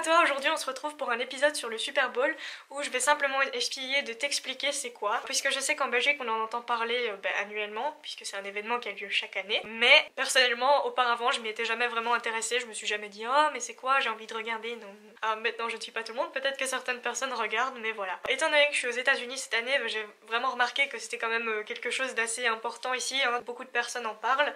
toi, aujourd'hui on se retrouve pour un épisode sur le Super Bowl où je vais simplement essayer de t'expliquer c'est quoi, puisque je sais qu'en Belgique on en entend parler annuellement, puisque c'est un événement qui a lieu chaque année, mais personnellement auparavant je m'y étais jamais vraiment intéressée, je me suis jamais dit oh mais c'est quoi, j'ai envie de regarder, non. Maintenant je ne suis pas tout le monde, peut-être que certaines personnes regardent, mais voilà. Étant donné que je suis aux États-Unis cette année, j'ai vraiment remarqué que c'était quand même quelque chose d'assez important ici, hein. Beaucoup de personnes en parlent,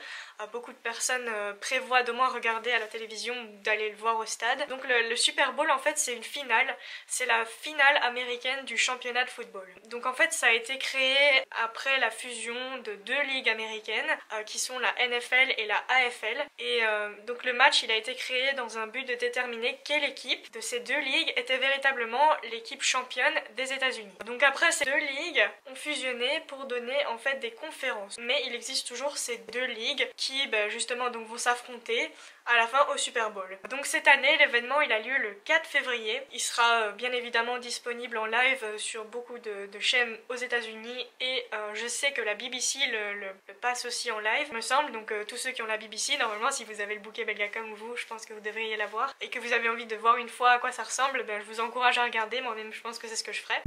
beaucoup de personnes prévoient de moins regarder à la télévision ou d'aller le voir au stade. Donc le Super Bowl en fait c'est une finale, c'est la finale américaine du championnat de football. Donc en fait ça a été créé après la fusion de deux ligues américaines qui sont la NFL et la AFL, et donc le match il a été créé dans un but de déterminer quelle équipe de ces deux ligues était véritablement l'équipe championne des États-Unis. Donc après ces deux ligues ont fusionné pour donner en fait des conférences, mais il existe toujours ces deux ligues qui justement donc vont s'affronter à la fin au Super Bowl. Donc cette année l'événement il a lieu le 4 février, il sera bien évidemment disponible en live sur beaucoup de chaînes aux États-Unis, et je sais que la BBC le passe aussi en live me semble, donc tous ceux qui ont la BBC, normalement si vous avez le bouquet belga comme vous, je pense que vous devriez la voir, et que vous avez envie de voir une fois à quoi ça ressemble, je vous encourage à regarder, moi-même je pense que c'est ce que je ferai.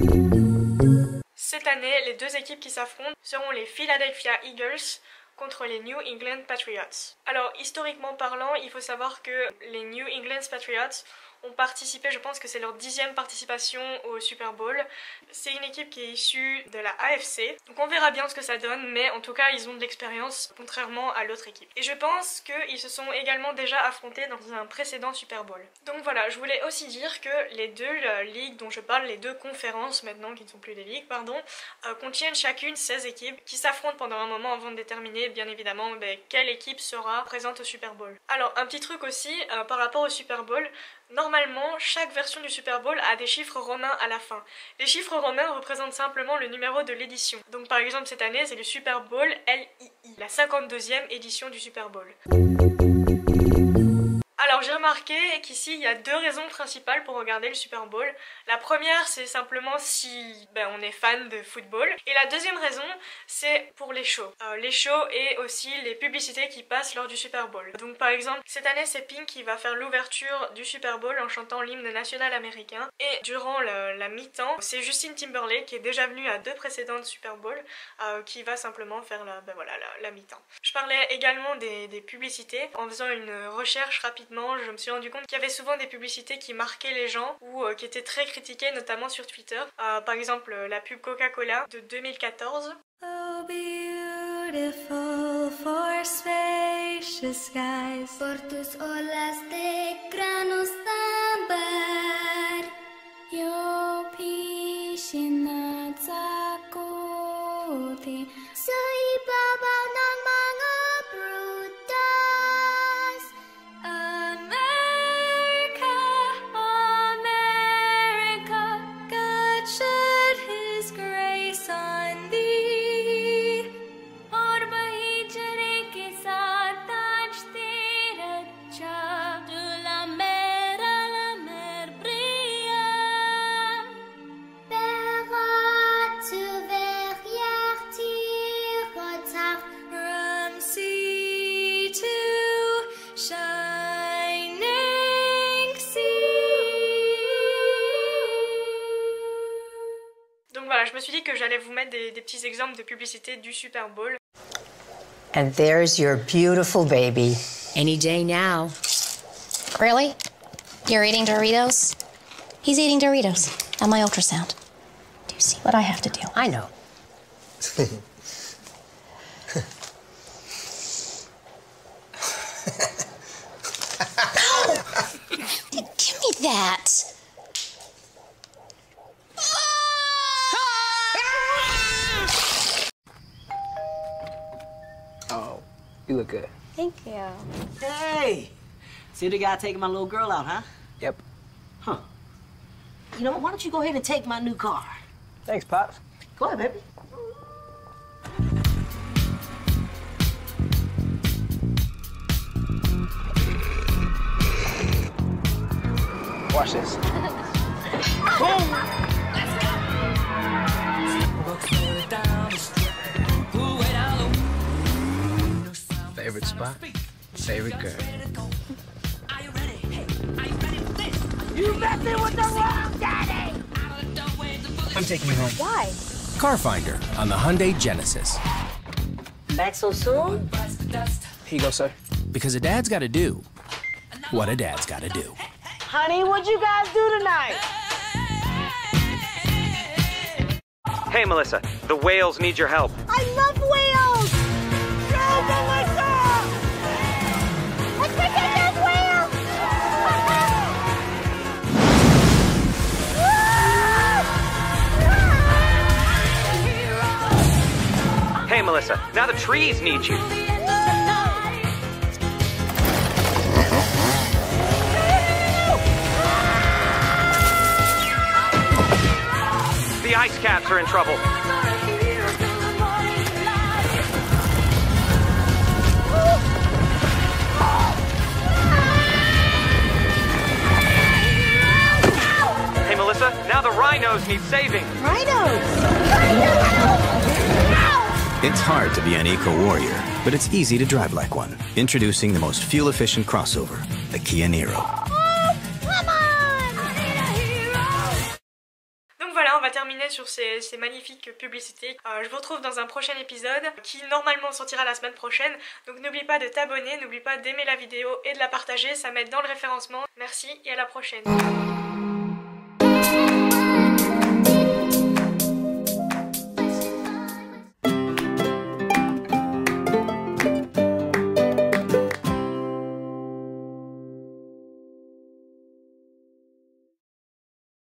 Cette année, les deux équipes qui s'affrontent seront les Philadelphia Eagles contre les New England Patriots. Alors historiquement parlant, il faut savoir que les New England Patriots ont participé, je pense que c'est leur 10e participation au Super Bowl. C'est une équipe qui est issue de la AFC, donc on verra bien ce que ça donne, mais en tout cas ils ont de l'expérience contrairement à l'autre équipe. Et je pense qu'ils se sont également déjà affrontés dans un précédent Super Bowl. Donc voilà, je voulais aussi dire que les deux ligues dont je parle, les deux conférences maintenant, qui ne sont plus des ligues, pardon, contiennent chacune 16 équipes qui s'affrontent pendant un moment avant de déterminer bien évidemment quelle équipe sera présente au Super Bowl. Alors un petit truc aussi par rapport au Super Bowl, normalement, chaque version du Super Bowl a des chiffres romains à la fin. Les chiffres romains représentent simplement le numéro de l'édition. Donc par exemple cette année c'est le Super Bowl LII, la 52e édition du Super Bowl. Alors j'ai remarqué qu'ici il y a deux raisons principales pour regarder le Super Bowl. La première c'est simplement si on est fan de football, et la deuxième raison c'est pour les shows. Les shows et aussi les publicités qui passent lors du Super Bowl. Donc par exemple cette année c'est Pink qui va faire l'ouverture du Super Bowl en chantant l'hymne national américain, et durant la mi-temps c'est Justin Timberlake qui est déjà venu à deux précédentes Super Bowl qui va simplement faire la mi-temps. Je parlais également des publicités. En faisant une recherche rapidement, je me suis rendu compte qu'il y avait souvent des publicités qui marquaient les gens ou qui étaient très critiquées, notamment sur Twitter. Par exemple la pub Coca-Cola de 2014. Oh, beautiful for spacious skies, por tus olas de grano sambar, yo piscina takoti, sa ibabaw ng mga prutas. America, America, God shed His grace on thee. और वही जरे के साथ आज तेरा चाँद la mer brilla. Verras tu verrières tir from sea to shining sea. Donc voilà, je me suis dit que j'allais vous mettre des petits exemples de publicités du Super Bowl. And there's your beautiful baby. Any day now. Really? You're eating Doritos? He's eating Doritos at my ultrasound. Do you see what I have to do? I know. Give me that. Oh, you look good. Thank you. Hey! See the guy taking my little girl out, huh? Yep. Huh. You know, why don't you go ahead and take my new car? Thanks, Pops. Go ahead, baby. Watch this. Favorite spot? Favorite girl? You messing with the wrong daddy! I'm taking you home. Why? Car Finder on the Hyundai Genesis. Back so soon? Here you go, sir. Because a dad's gotta do what a dad's gotta do. Honey, what'd you guys do tonight? Hey, Melissa, the whales need your help. I love whales! Go, Melissa! Let's protect those whales! Hey, Melissa, now the trees need you. The ice caps are in trouble. Hey, Melissa, now the rhinos need saving. It's hard to be an eco-warrior, but it's easy to drive like one. Introducing the most fuel-efficient crossover, the Kia Niro. Donc voilà, on va terminer sur ces magnifiques publicités. Je vous retrouve dans un prochain épisode qui normalement sortira la semaine prochaine. Donc n'oublie pas de t'abonner, n'oublie pas d'aimer la vidéo et de la partager, ça m'aide dans le référencement. Merci et à la prochaine.